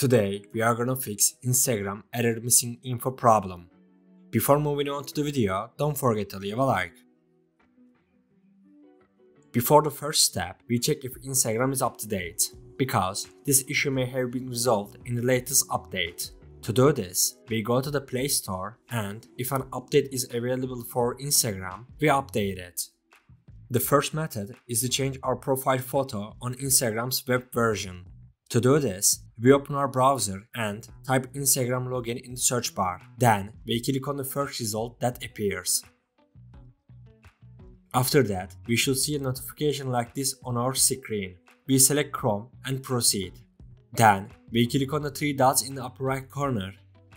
Today we are gonna fix Instagram error missing info problem. Before moving on to the video, don't forget to leave a like. Before the first step, we check if Instagram is up to date, because this issue may have been resolved in the latest update. To do this, we go to the Play Store and if an update is available for Instagram, we update it. The first method is to change our profile photo on Instagram's web version. To do this, we open our browser and type Instagram login in the search bar. Then we click on the first result that appears. After that, we should see a notification like this on our screen. We select Chrome and proceed. Then we click on the three dots in the upper right corner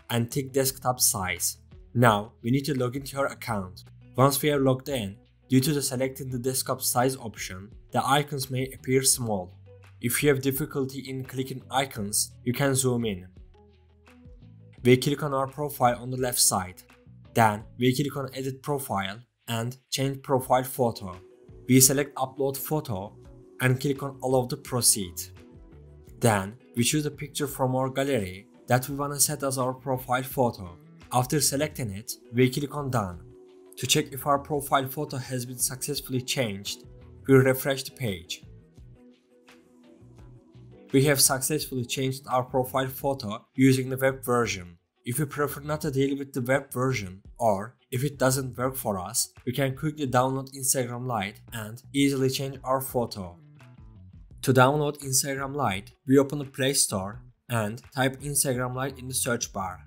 and tick desktop size. Now we need to log into your account. Once we are logged in, due to the selecting the desktop size option, the icons may appear small. If you have difficulty in clicking icons, you can zoom in. We click on our profile on the left side. Then we click on Edit Profile and Change Profile Photo. We select Upload Photo and click on Allow to proceed. Then we choose a picture from our gallery that we want to set as our profile photo. After selecting it, we click on Done. To check if our profile photo has been successfully changed, we refresh the page. We have successfully changed our profile photo using the web version. If you prefer not to deal with the web version, or if it doesn't work for us, we can quickly download Instagram Lite and easily change our photo. To download Instagram Lite, we open the Play Store and type Instagram Lite in the search bar.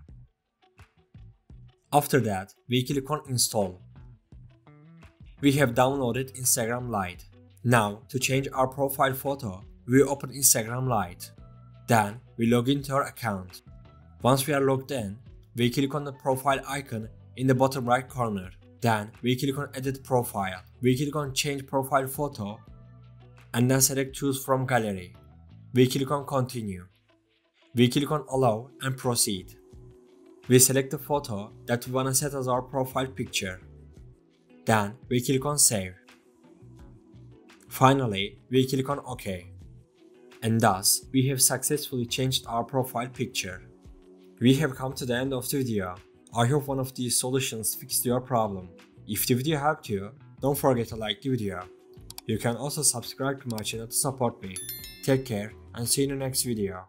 After that, we click on Install. We have downloaded Instagram Lite. Now, to change our profile photo, we open Instagram Lite. Then, we log into our account. Once we are logged in, we click on the profile icon in the bottom right corner. Then, we click on Edit Profile. We click on Change Profile Photo and then select Choose from Gallery. We click on Continue. We click on Allow and Proceed. We select the photo that we want to set as our profile picture. Then, we click on Save. Finally, we click on OK. And thus, we have successfully changed our profile picture. We have come to the end of the video. I hope one of these solutions fixed your problem. If the video helped you, don't forget to like the video. You can also subscribe to my channel to support me. Take care and see you in the next video.